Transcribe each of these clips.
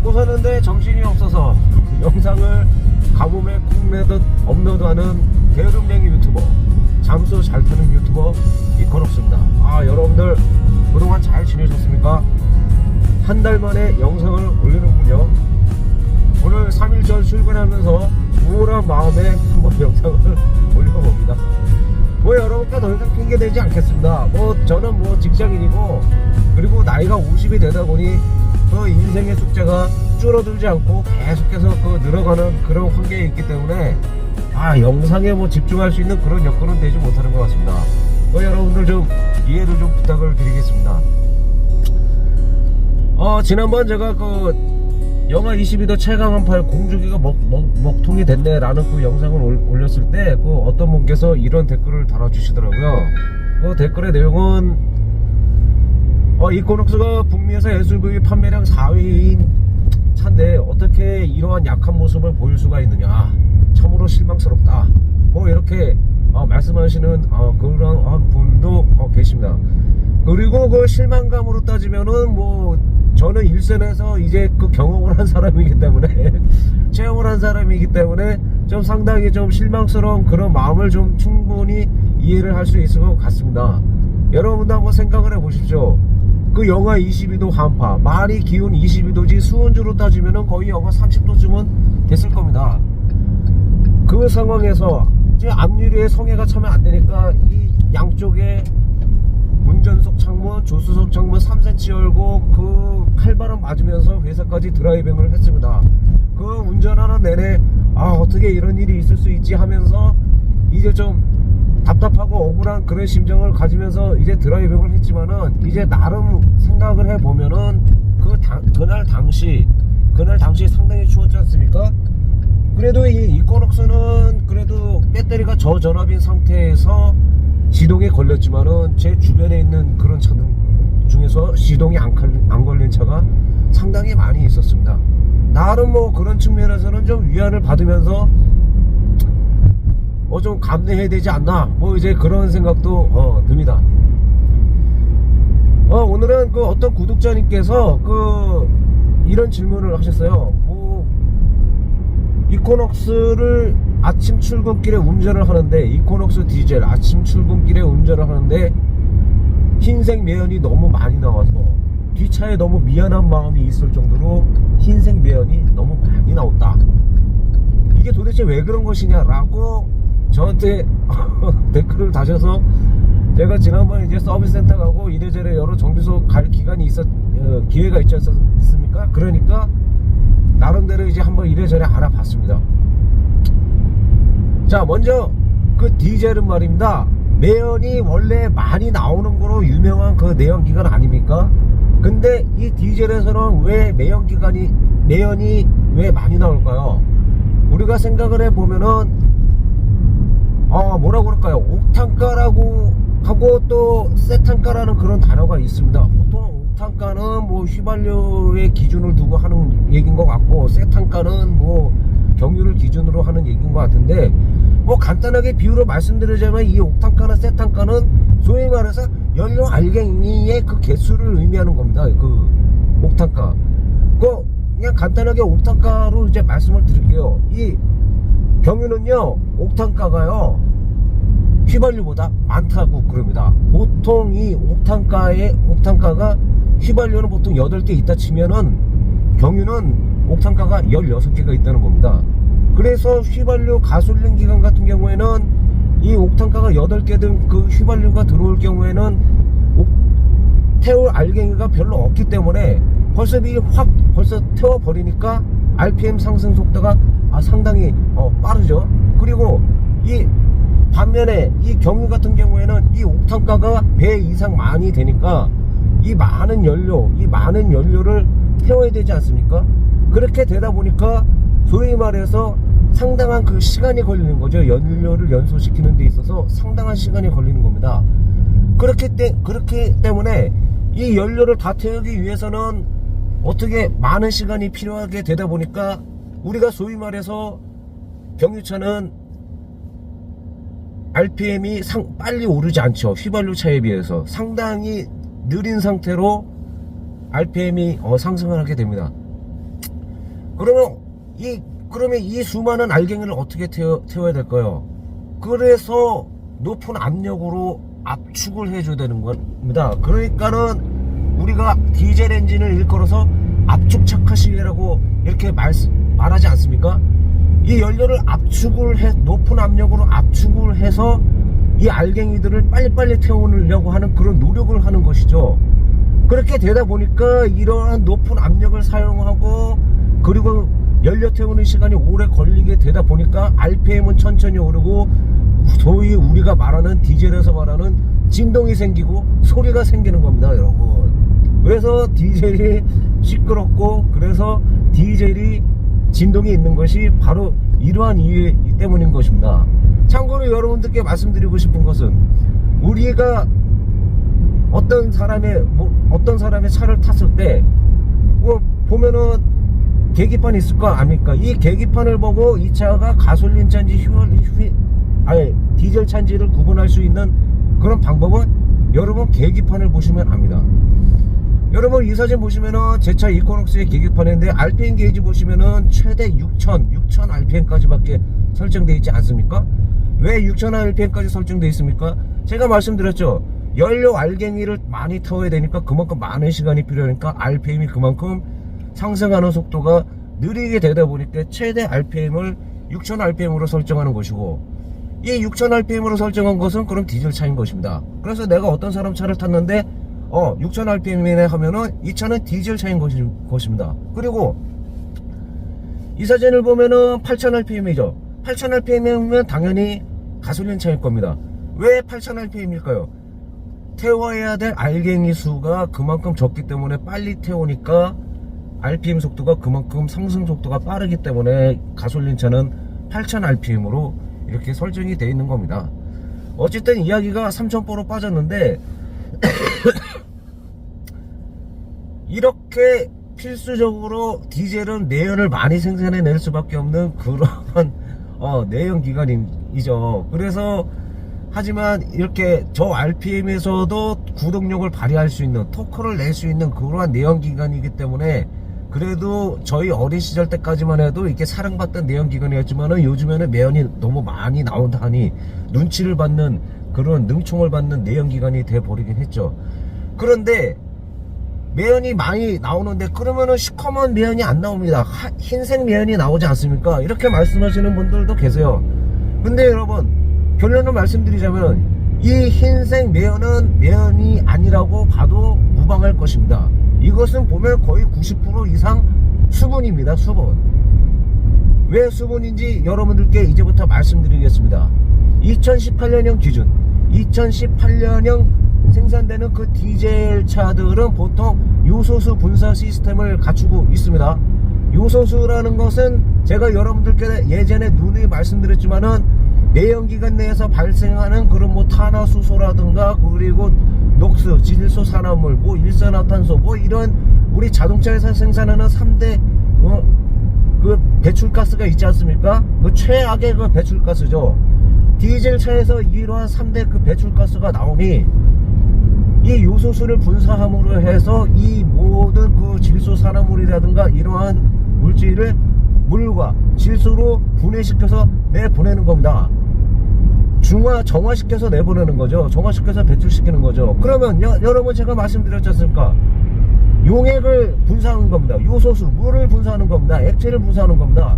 먹고 사는데 정신이 없어서 영상을 가뭄에 콩 내듯 업로드하는 게으름쟁이 유튜버, 잠수 잘 타는 유튜버 이코녹스입니다. 여러분들 그동안 잘 지내셨습니까? 한 달 만에 영상을 올리는군요. 오늘 3일절 출근하면서 우울한 마음에 한번 영상을 올려봅니다. 여러분께 더 이상 핑계대지 않겠습니다. 저는 직장인이고, 그리고 나이가 50이 되다 보니 그 인생의 숙제가 줄어들지 않고 계속해서 늘어가는 그런 환경에 있기 때문에 영상에 집중할 수 있는 그런 여건은 되지 못하는 것 같습니다. 여러분들 좀 이해를 좀 부탁을 드리겠습니다. 지난번 제가 영하 22도 최강한파에 공주기가 먹통이 됐네 라는 그 영상을 올렸을 때 어떤 분께서 이런 댓글을 달아주시더라고요. 그 댓글의 내용은 이코녹스가 북미에서 SUV 판매량 4위인 차인데 어떻게 이러한 약한 모습을 보일 수가 있느냐, 참으로 실망스럽다, 이렇게 말씀하시는 그런 분도 계십니다. 그리고 그 실망감으로 따지면은 저는 일선에서 이제 경험을 한 사람이기 때문에 체험을 한 사람이기 때문에 좀 상당히 좀 실망스러운 그런 마음을 좀 충분히 이해를 할 수 있을 것 같습니다. 여러분도 한번 생각을 해 보십시오. 영하 22도 한파, 말이 기온 22도지 수온주로 따지면은 거의 영하 30도쯤은 됐을 겁니다. 그 상황에서 이제 앞유리에 성에가 차면 안 되니까 이 양쪽에 운전석 창문, 조수석 창문 3cm 열고 칼바람 맞으면서 회사까지 드라이빙을 했습니다. 운전하는 내내 어떻게 이런 일이 있을 수 있지 하면서 이제 좀 답답하고 억울한 그런 심정을 가지면서 이제 드라이빙을 했지만은, 이제 나름 생각을 해보면은 그날 당시 상당히 추웠지 않습니까? 그래도 이 이코녹스는 그래도 배터리가 저전압인 상태에서 시동에 걸렸지만은 제 주변에 있는 그런 차들 중에서 시동이 안 걸린 차가 상당히 많이 있었습니다. 나름 그런 측면에서는 좀 위안을 받으면서 좀 감내해야 되지 않나, 이제 그런 생각도 듭니다. 오늘은 어떤 구독자님께서 이런 질문을 하셨어요. 이코녹스를 아침 출근길에 운전을 하는데, 이코녹스 디젤 아침 출근길에 운전을 하는데 흰색 매연이 너무 많이 나와서 뒷차에 너무 미안한 마음이 있을 정도로 흰색 매연이 너무 많이 나온다. 이게 도대체 왜 그런 것이냐라고 저한테 댓글을 다셔서, 제가 지난번에 이제 서비스 센터 가고 이래저래 여러 정비소 갈 기회가 있지 않습니까? 그러니까 나름대로 이제 한번 이래저래 알아봤습니다. 자, 먼저 디젤은 말입니다, 매연이 원래 많이 나오는 거로 유명한 내연기관 아닙니까? 근데 이 디젤에서는 왜 매연이 왜 많이 나올까요? 우리가 생각을 해보면은 뭐라고 그럴까요? 옥탄가라고 하고 또 세탄가라는 그런 단어가 있습니다. 보통 옥탄가는 휘발유의 기준을 두고 하는 얘기인 것 같고, 세탄가는 경유를 기준으로 하는 얘기인 것 같은데, 간단하게 비유로 말씀드리자면 이 옥탄가나 세탄가는 소위 말해서 연료 알갱이의 개수를 의미하는 겁니다. 옥탄가. 그냥 간단하게 옥탄가로 이제 말씀을 드릴게요. 이 경유는요, 옥탄가가요 휘발유보다 많다고 그럽니다. 보통 이 옥탄가가 휘발유는 보통 8개 있다 치면은 경유는 옥탄가가 16개가 있다는 겁니다. 그래서 휘발유 가솔린 기관 같은 경우에는 이 옥탄가가 8개 든 휘발유가 들어올 경우에는 태울 알갱이가 별로 없기 때문에 벌써 태워버리니까 RPM 상승 속도가 상당히 빠르죠. 그리고 이 반면에 이 경유 같은 경우에는 이 옥탄가가 배 이상 많이 되니까 이 많은 연료를 태워야 되지 않습니까? 그렇게 되다 보니까 소위 말해서 상당한 시간이 걸리는 거죠. 연료를 연소시키는 데 있어서 상당한 시간이 걸리는 겁니다. 그렇기 때문에 이 연료를 다 태우기 위해서는 어떻게 많은 시간이 필요하게 되다 보니까 우리가 소위 말해서 경유차는 RPM이 빨리 오르지 않죠. 휘발유 차에 비해서 상당히 느린 상태로 RPM이 상승을 하게 됩니다. 그러면 이 수많은 알갱이를 어떻게 태워야 될까요? 그래서 높은 압력으로 압축을 해줘야 되는 겁니다. 그러니까는 우리가 디젤 엔진을 일컬어서 압축 착화식이라고 이렇게 말하지 않습니까? 이 연료를 높은 압력으로 압축을 해서 이 알갱이들을 빨리빨리 태우려고 하는 그런 노력을 하는 것이죠. 그렇게 되다 보니까 이러한 높은 압력을 사용하고 그리고 연료 태우는 시간이 오래 걸리게 되다 보니까 RPM은 천천히 오르고 소위 우리가 말하는 디젤에서 말하는 진동이 생기고 소리가 생기는 겁니다, 여러분. 그래서 디젤이 시끄럽고 그래서 디젤이 진동이 있는 것이 바로 이러한 이유 때문인 것입니다. 참고로 여러분들께 말씀드리고 싶은 것은 우리가 어떤 사람의 차를 탔을 때 보면은 계기판이 있을 거 아닙니까? 이 계기판을 보고 이 차가 가솔린 차인지 디젤 차인지를 구분할 수 있는 그런 방법은 여러분 계기판을 보시면 압니다. 여러분 이 사진 보시면은 제 차 이코녹스의 계기판인데 RPM 게이지 보시면은 최대 6000 RPM까지 밖에 설정되어 있지 않습니까? 왜 6000 RPM까지 설정되어 있습니까? 제가 말씀드렸죠. 연료 알갱이를 많이 태워야 되니까 그만큼 많은 시간이 필요하니까 RPM이 그만큼 상승하는 속도가 느리게 되다 보니까 최대 RPM을 6000 RPM으로 설정하는 것이고, 이 6000 RPM으로 설정한 것은 그럼 디젤 차인 것입니다. 그래서 내가 어떤 사람 차를 탔는데 6000 RPM이네 하면은 이 차는 디젤 차인 것입니다. 그리고 이 사진을 보면은 8000 RPM이죠. 8000 RPM이면 당연히 가솔린 차일 겁니다. 왜 8000 RPM일까요? 태워야 될 알갱이 수가 그만큼 적기 때문에 빨리 태우니까 RPM 속도가 그만큼 상승 속도가 빠르기 때문에 가솔린 차는 8000 RPM으로 이렇게 설정이 되어 있는 겁니다. 어쨌든 이야기가 3000%로 빠졌는데 이렇게 필수적으로 디젤은 내연을 많이 생산해낼 수밖에 없는 그런 내연기관이죠. 그래서 하지만 이렇게 저 RPM에서도 구동력을 발휘할 수 있는, 토크를 낼 수 있는 그러한 내연기관이기 때문에 그래도 저희 어린 시절 때까지만 해도 이렇게 사랑받던 내연기관이었지만은 요즘에는 매연이 너무 많이 나온다니 눈치를 받는 그런 능총을 받는 내연기관이 돼버리긴 했죠. 그런데 매연이 많이 나오는데 그러면은 시커먼 매연이 안 나옵니다. 흰색 매연이 나오지 않습니까? 이렇게 말씀하시는 분들도 계세요. 근데 여러분, 결론을 말씀드리자면 이 흰색 매연은 매연이 아니라고 봐도 무방할 것입니다. 이것은 보면 거의 90% 이상 수분입니다. 수분. 왜 수분인지 여러분들께 이제부터 말씀드리겠습니다. 2018년형 기준, 2018년형 생산되는 그 디젤 차들은 보통 요소수 분사 시스템을 갖추고 있습니다. 요소수라는 것은 제가 여러분들께 예전에 누누이 말씀드렸지만은 내연기관 내에서 발생하는 그런 탄화수소라든가 그리고 녹스, 질소 산화물, 일산화탄소 이런 우리 자동차에서 생산하는 3대 그 배출가스가 있지 않습니까? 그 최악의 그 배출가스죠. 디젤 차에서 이러한 3대 그 배출가스가 나오니 이 요소수를 분사함으로 해서 이 모든 그 질소 산화물이라든가 이러한 물질을 물과 질소로 분해시켜서 내보내는 겁니다. 정화시켜서 내보내는 거죠. 정화시켜서 배출시키는 거죠. 그러면 여러분 제가 말씀드렸지 않습니까? 용액을 분사하는 겁니다. 요소수, 물을 분사하는 겁니다. 액체를 분사하는 겁니다.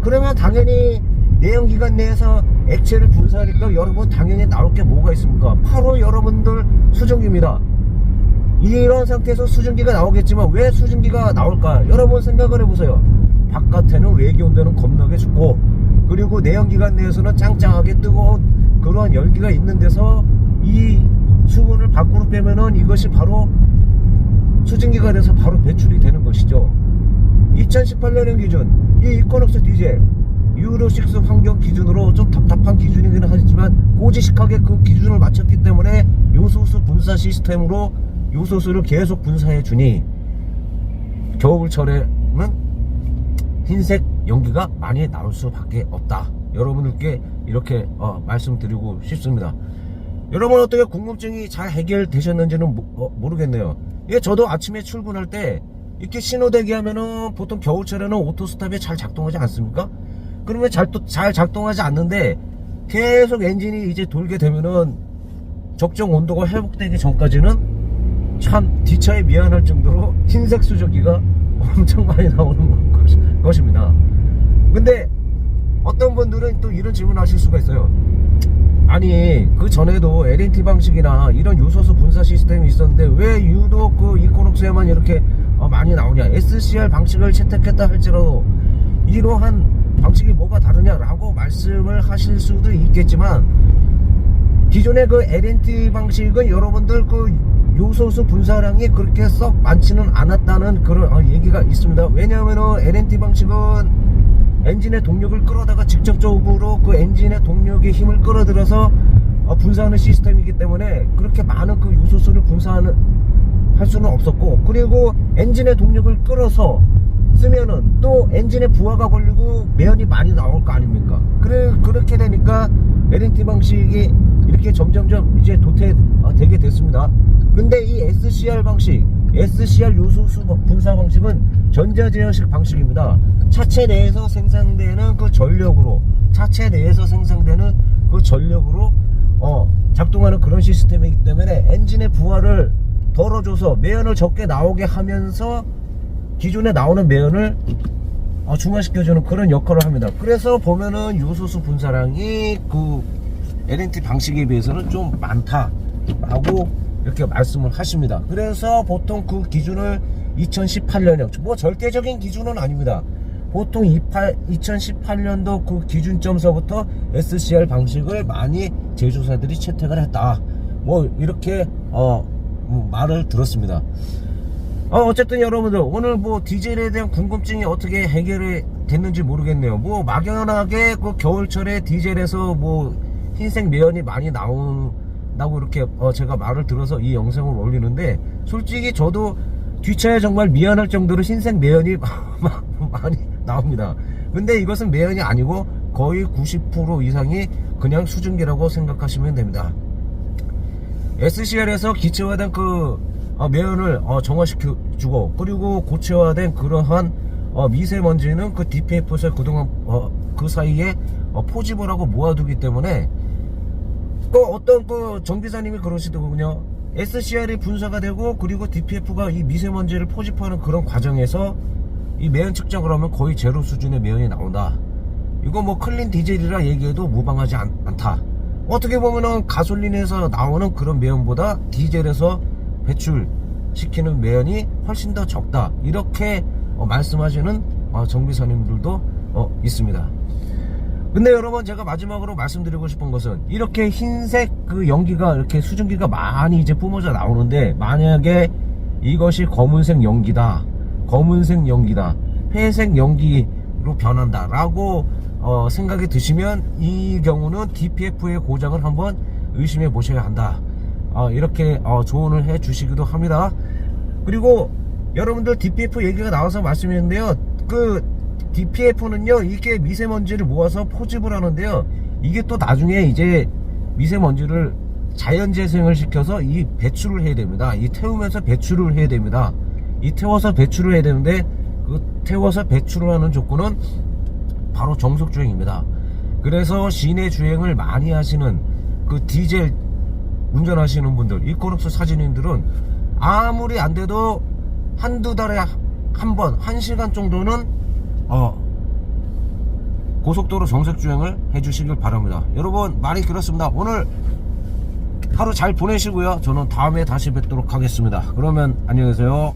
그러면 당연히 내연기관 내에서 액체를 분사하니까 여러분 당연히 나올 게 뭐가 있습니까? 바로 여러분들 수증기입니다. 이런 상태에서 수증기가 나오겠지만 왜 수증기가 나올까? 여러분 생각을 해보세요. 바깥에는 외기온도는 겁나게 춥고 그리고 내연기관 내에서는 짱짱하게 뜨거운 그러한 열기가 있는 데서 이 수분을 밖으로 빼면은 이것이 바로 수증기가 돼서 바로 배출이 되는 것이죠. 2018년형 기준 이 이코녹스 디젤 유로6 환경 기준으로 좀 답답한 기준이긴 하지만 고지식하게 그 기준을 맞췄기 때문에 요소수 분사 시스템으로 요소수를 계속 분사해 주니 겨울철에는 흰색 연기가 많이 나올 수밖에 없다. 여러분들께 이렇게 말씀드리고 싶습니다. 여러분 어떻게 궁금증이 잘 해결되셨는지는 모르겠네요. 저도 아침에 출근할 때 이렇게 신호대기 하면은 보통 겨울철에는 오토스탑이 잘 작동하지 않습니까? 그러면 잘 작동하지 않는데 계속 엔진이 이제 돌게 되면은 적정 온도가 회복되기 전까지는 참 뒷차에 미안할 정도로 흰색 수증기가 엄청 많이 나오는 것입니다. 근데 어떤 분들은 또 이런 질문을 하실 수가 있어요. 아니 그 전에도 LNT 방식이나 이런 요소수 분사 시스템이 있었는데 왜 유독 그 이코녹스에만 이렇게 많이 나오냐, SCR 방식을 채택했다 할지라도 이러한 방식이 뭐가 다르냐라고 말씀을 하실 수도 있겠지만, 기존의 그 LNT 방식은 여러분들 그 요소수 분사량이 그렇게 썩 많지는 않았다는 그런 얘기가 있습니다. 왜냐하면 LNT 방식은 엔진의 동력을 끌어다가 직접적으로 그 엔진의 동력의 힘을 끌어들여서 분사하는 시스템이기 때문에 그렇게 많은 그 요소수를 할 수는 없었고, 그리고 엔진의 동력을 끌어서 쓰면은 또 엔진에 부하가 걸리고 매연이 많이 나올 거 아닙니까? 그렇게 되니까 LNT 방식이 이렇게 점점점 이제 도태되게 됐습니다. 근데 이 SCR 방식, SCR 요소수 분사 방식은 전자제어식 방식입니다. 차체 내에서 생산되는 그 전력으로, 작동하는 그런 시스템이기 때문에 엔진의 부하를 덜어줘서 매연을 적게 나오게 하면서 기존에 나오는 매연을 중화시켜주는 그런 역할을 합니다. 그래서 보면은 요소수 분사량이 그 LNT 방식에 비해서는 좀 많다라고 이렇게 말씀을 하십니다. 그래서 보통 그 기준을 2018년형, 뭐 절대적인 기준은 아닙니다. 보통 2018년도 그 기준점서부터 SCR 방식을 많이 제조사들이 채택을 했다, 뭐 이렇게 말을 들었습니다. 어쨌든 여러분들 오늘 뭐 디젤에 대한 궁금증이 어떻게 해결이 됐는지 모르겠네요. 뭐 막연하게 그 겨울철에 디젤에서 뭐 흰색 매연이 많이 나온다고 이렇게 제가 말을 들어서 이 영상을 올리는데, 솔직히 저도 뒷차에 정말 미안할 정도로 흰색 매연이 많이 나옵니다. 근데 이것은 매연이 아니고 거의 90% 이상이 그냥 수증기라고 생각하시면 됩니다. SCR에서 기체화된 그 매연을 정화시켜주고, 그리고 고체화된 그러한 미세먼지는 그 DPF에서 그동안 그 사이에 포집을 하고 모아두기 때문에, 또 어떤 그 정비사님이 그러시더군요. SCR이 분사가 되고 그리고 DPF가 이 미세먼지를 포집하는 그런 과정에서 이 매연 측정을 하면 거의 제로 수준의 매연이 나온다. 이거 뭐 클린 디젤이라 얘기해도 무방하지 않다. 어떻게 보면은 가솔린에서 나오는 그런 매연보다 디젤에서 배출시키는 매연이 훨씬 더 적다, 이렇게 말씀하시는 정비사님들도 있습니다. 근데 여러분, 제가 마지막으로 말씀드리고 싶은 것은, 이렇게 흰색 그 연기가, 이렇게 수증기가 많이 이제 뿜어져 나오는데, 만약에 이것이 검은색 연기다, 회색 연기로 변한다 라고 생각이 드시면, 이 경우는 DPF의 고장을 한번 의심해 보셔야 한다, 이렇게 조언을 해 주시기도 합니다. 그리고 여러분들 DPF 얘기가 나와서 말씀했는데요, 그 DPF는요, 이게 미세먼지를 모아서 포집을 하는데요, 이게 또 나중에 이제 미세먼지를 자연 재생을 시켜서 이 배출을 해야 됩니다. 이 태우면서 배출을 해야 됩니다. 이 태워서 배출을 해야 되는데, 그 태워서 배출을 하는 조건은 바로 정속 주행입니다. 그래서 시내 주행을 많이 하시는 그 디젤 운전하시는 분들, 이코녹스 사진님들은 아무리 안 돼도 한두 달에 한 번, 1시간 정도는 고속도로 정속 주행을 해주시길 바랍니다. 여러분, 말이 길었습니다. 오늘 하루 잘 보내시고요. 저는 다음에 다시 뵙도록 하겠습니다. 그러면 안녕히 계세요.